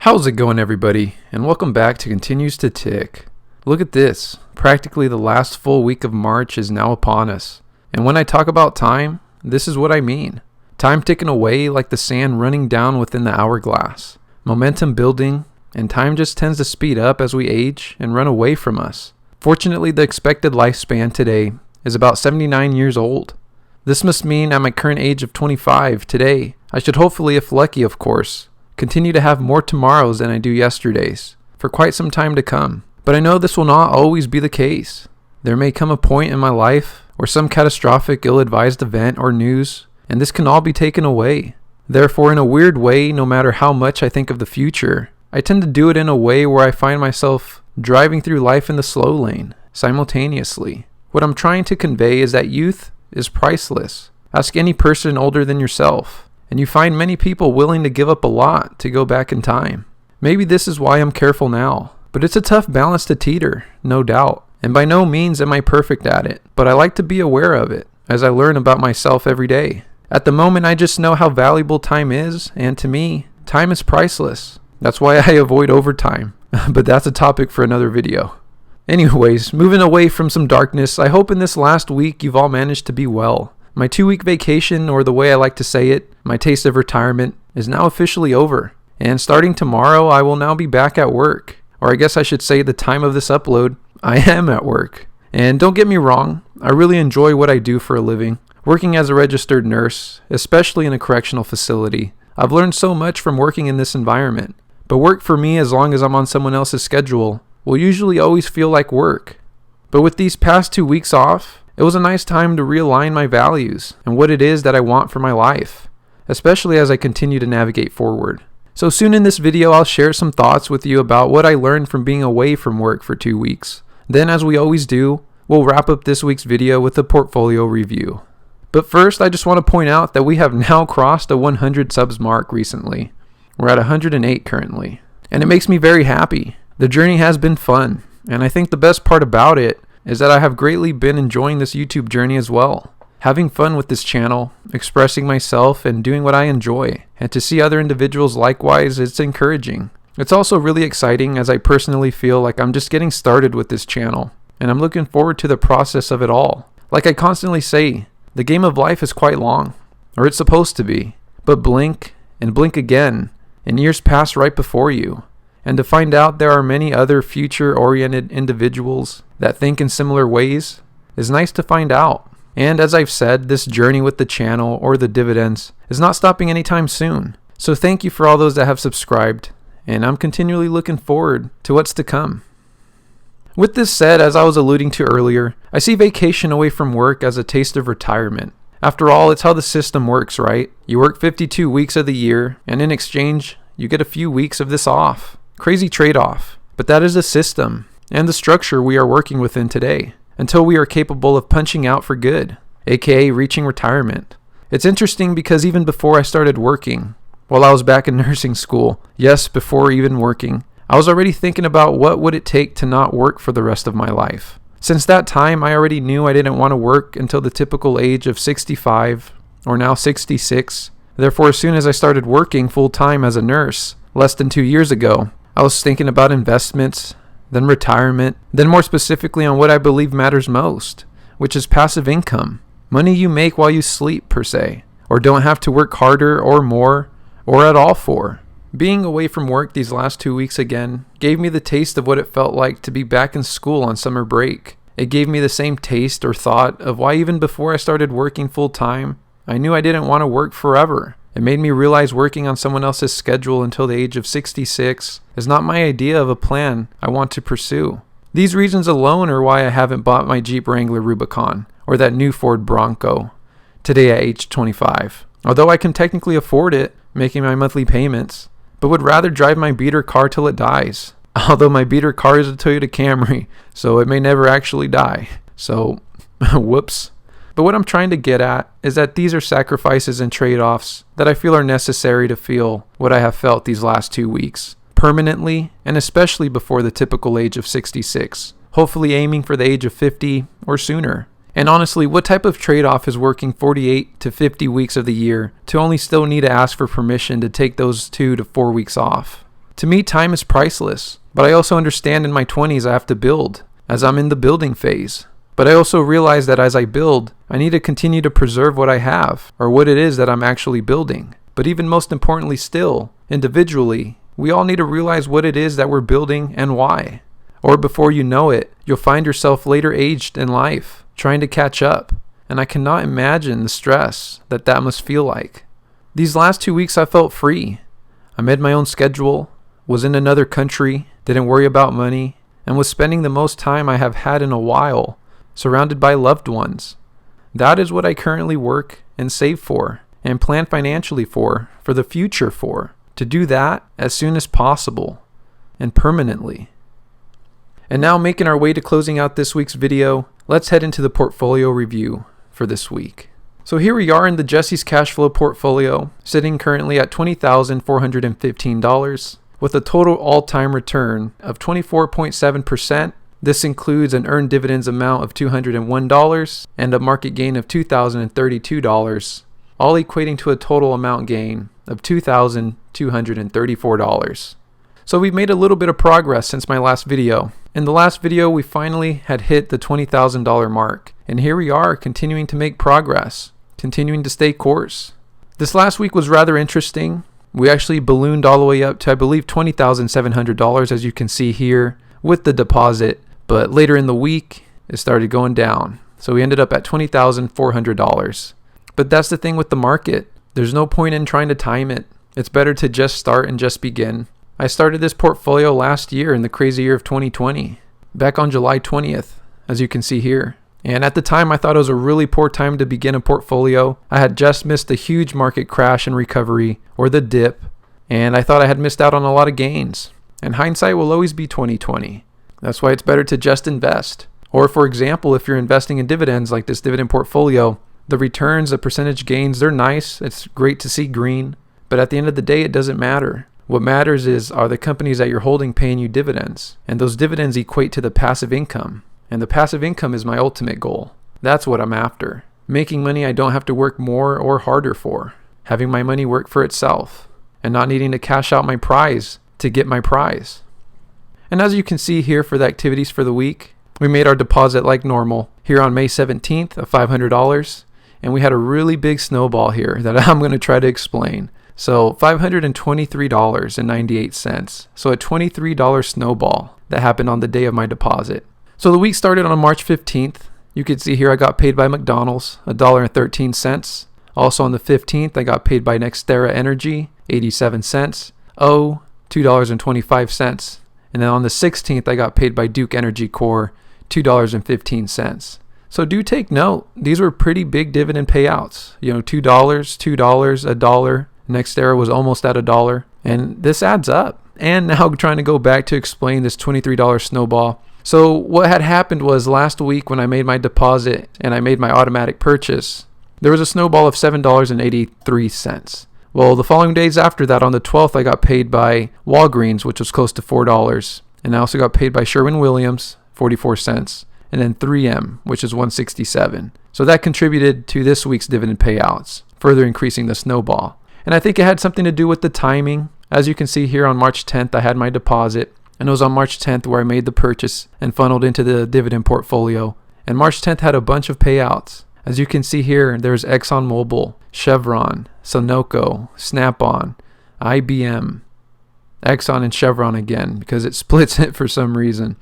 How's it going, everybody? And welcome back to Continues to Tick. Look at this. Practically the last full week of March is now upon us. And when I talk about time, this is what I mean. Time ticking away like the sand running down within the hourglass. Momentum building, and time just tends to speed up as we age and run away from us. Fortunately, the expected lifespan today is about 79 years old. This must mean at my current age of 25 today, I should hopefully, if lucky of course, continue to have more tomorrows than I do yesterdays, for quite some time to come. But I know this will not always be the case. There may come a point in my life where some catastrophic ill-advised event or news, and this can all be taken away. Therefore, in a weird way, no matter how much I think of the future, I tend to do it in a way where I find myself driving through life in the slow lane, simultaneously. What I'm trying to convey is that youth is priceless. Ask any person older than yourself, and you find many people willing to give up a lot to go back in time. Maybe this is why I'm careful now, but it's a tough balance to teeter, no doubt. And by no means am I perfect at it, but I like to be aware of it as I learn about myself every day. At the moment, I just know how valuable time is, and to me, time is priceless. That's why I avoid overtime, but that's a topic for another video. Anyways, moving away from some darkness, I hope in this last week you've all managed to be well. My 2-week vacation, or the way I like to say it, my taste of retirement, is now officially over. And starting tomorrow, I will now be back at work. Or I guess I should say the time of this upload, I am at work. And don't get me wrong, I really enjoy what I do for a living. Working as a registered nurse, especially in a correctional facility, I've learned so much from working in this environment. But work for me, as long as I'm on someone else's schedule, will usually always feel like work. But with these past 2 weeks off, it was a nice time to realign my values and what it is that I want for my life, especially as I continue to navigate forward. So soon in this video, I'll share some thoughts with you about what I learned from being away from work for 2 weeks. Then, as we always do, we'll wrap up this week's video with a portfolio review. But first, I just want to point out that we have now crossed a 100 subs mark recently. We're at 108 currently, and it makes me very happy. The journey has been fun, and I think the best part about it is that I have greatly been enjoying this YouTube journey as well. Having fun with this channel, expressing myself, and doing what I enjoy. And to see other individuals likewise, it's encouraging. It's also really exciting as I personally feel like I'm just getting started with this channel. And I'm looking forward to the process of it all. Like I constantly say, the game of life is quite long. Or it's supposed to be. But blink, and blink again, and years pass right before you. And to find out there are many other future-oriented individuals that think in similar ways is nice to find out. And as I've said, this journey with the channel or the dividends is not stopping anytime soon. So thank you for all those that have subscribed, and I'm continually looking forward to what's to come. With this said, as I was alluding to earlier, I see vacation away from work as a taste of retirement. After all, it's how the system works, right? You work 52 weeks of the year, and in exchange, you get a few weeks of this off. Crazy trade-off, but that is the system and the structure we are working within today until we are capable of punching out for good, aka reaching retirement. It's interesting because even before I started working, while I was back in nursing school, yes, before even working, I was already thinking about what would it take to not work for the rest of my life. Since that time, I already knew I didn't want to work until the typical age of 65 or now 66. Therefore, as soon as I started working full-time as a nurse, less than 2 years ago, I was thinking about investments, then retirement, then more specifically on what I believe matters most, which is passive income. Money you make while you sleep, per se, or don't have to work harder or more, or at all for. Being away from work these last 2 weeks again gave me the taste of what it felt like to be back in school on summer break. It gave me the same taste or thought of why even before I started working full time, I knew I didn't want to work forever. It made me realize working on someone else's schedule until the age of 66 is not my idea of a plan I want to pursue. These reasons alone are why I haven't bought my Jeep Wrangler Rubicon or that new Ford Bronco today at age 25. Although I can technically afford it, making my monthly payments, but would rather drive my beater car till it dies. Although my beater car is a Toyota Camry, so it may never actually die. So, whoops. But what I'm trying to get at is that these are sacrifices and trade-offs that I feel are necessary to feel what I have felt these last 2 weeks, permanently and especially before the typical age of 66, hopefully aiming for the age of 50 or sooner. And honestly, what type of trade-off is working 48 to 50 weeks of the year to only still need to ask for permission to take those 2 to 4 weeks off? To me, time is priceless, but I also understand in my 20s I have to build, as I'm in the building phase. But I also realize that as I build, I need to continue to preserve what I have, or what it is that I'm actually building. But even most importantly still, individually, we all need to realize what it is that we're building and why. Or before you know it, you'll find yourself later aged in life, trying to catch up. And I cannot imagine the stress that must feel like. These last 2 weeks I felt free. I made my own schedule, was in another country, didn't worry about money, and was spending the most time I have had in a while, surrounded by loved ones. That is what I currently work and save for, and plan financially for the future for, to do that as soon as possible, and permanently. And now, making our way to closing out this week's video, let's head into the portfolio review for this week. So here we are in the Jesse's Cash Flow portfolio, sitting currently at $20,415 with a total all-time return of 24.7%. This includes an earned dividends amount of $201 and a market gain of $2,032, all equating to a total amount gain of $2,234. So we've made a little bit of progress since my last video. In the last video, we finally had hit the $20,000 mark. And here we are, continuing to make progress, continuing to stay course. This last week was rather interesting. We actually ballooned all the way up to, I believe, $20,700, as you can see here, with the deposit. But later in the week, it started going down. So we ended up at $20,400. But that's the thing with the market. There's no point in trying to time it. It's better to just start and just begin. I started this portfolio last year in the crazy year of 2020, back on July 20th, as you can see here. And at the time, I thought it was a really poor time to begin a portfolio. I had just missed a huge market crash and recovery, or the dip, and I thought I had missed out on a lot of gains. And hindsight will always be 2020. That's why it's better to just invest. Or for example, if you're investing in dividends like this dividend portfolio, the returns, the percentage gains, they're nice. It's great to see green. But at the end of the day, it doesn't matter. What matters is, are the companies that you're holding paying you dividends? And those dividends equate to the passive income. And the passive income is my ultimate goal. That's what I'm after. Making money I don't have to work more or harder for. Having my money work for itself. And not needing to cash out my prize to get my prize. And as you can see here for the activities for the week, we made our deposit like normal here on May 17th of $500. And we had a really big snowball here that I'm going to try to explain. So $523.98. So a $23 snowball that happened on the day of my deposit. So the week started on March 15th. You can see here I got paid by McDonald's, $1.13. Also on the 15th, I got paid by NextEra Energy, 87 cents. $2.25. And then on the 16th, I got paid by Duke Energy Corp, $2.15. So do take note. These were pretty big dividend payouts. You know, $2, $1. NextEra was almost at $1, and this adds up. And now trying to go back to explain this $23 snowball. So what had happened was last week when I made my deposit and I made my automatic purchase, there was a snowball of $7.83. Well, the following days after that, on the 12th, I got paid by Walgreens, which was close to $4. And I also got paid by Sherwin-Williams, 44 cents. And then 3M, which is $1.67. So that contributed to this week's dividend payouts, further increasing the snowball. And I think it had something to do with the timing. As you can see here on March 10th, I had my deposit. And it was on March 10th where I made the purchase and funneled into the dividend portfolio. And March 10th had a bunch of payouts. As you can see here, there's ExxonMobil, Chevron, Sunoco, Snap-on, IBM, Exxon and Chevron again, because it splits it for some reason.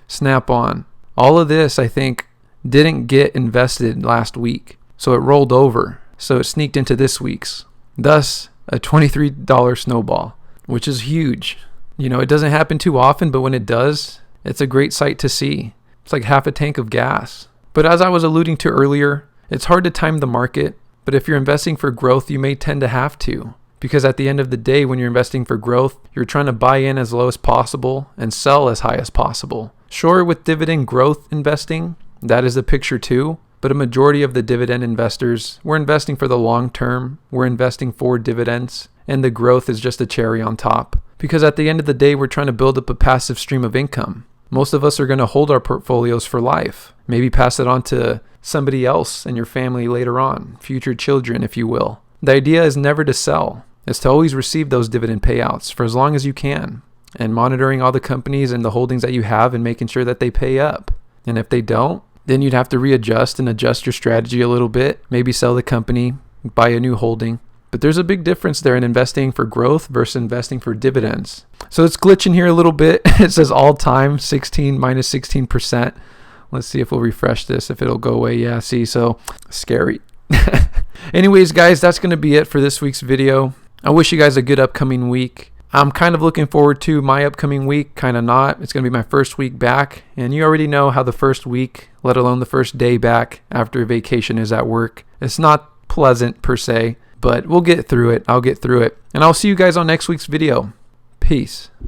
Snap-on. All of this, I think, didn't get invested last week. So it rolled over. So it sneaked into this week's. Thus, a $23 snowball, which is huge. You know, it doesn't happen too often, but when it does, it's a great sight to see. It's like half a tank of gas. But as I was alluding to earlier, it's hard to time the market, but if you're investing for growth, you may tend to have to. Because at the end of the day, when you're investing for growth, you're trying to buy in as low as possible and sell as high as possible. Sure, with dividend growth investing, that is the picture too. But a majority of the dividend investors, we're investing for the long term. We're investing for dividends. And the growth is just a cherry on top. Because at the end of the day, we're trying to build up a passive stream of income. Most of us are going to hold our portfolios for life. Maybe pass it on to somebody else in your family later on. Future children, if you will. The idea is never to sell. is to always receive those dividend payouts for as long as you can, and monitoring all the companies and the holdings that you have and making sure that they pay up. And if they don't, then you'd have to readjust and adjust your strategy a little bit, maybe sell the company, buy a new holding. But there's a big difference there in investing for growth versus investing for dividends. So it's glitching here a little bit. It says all time 16 minus 16%. Let's see if we'll refresh this, if it'll go away. Yeah, see, so scary. Anyways, guys, that's going to be it for this week's video. I wish you guys a good upcoming week. I'm kind of looking forward to my upcoming week, kind of not. It's going to be my first week back, and you already know how the first week, let alone the first day back after vacation is at work. It's not pleasant per se, but we'll get through it. I'll get through it. And I'll see you guys on next week's video. Peace.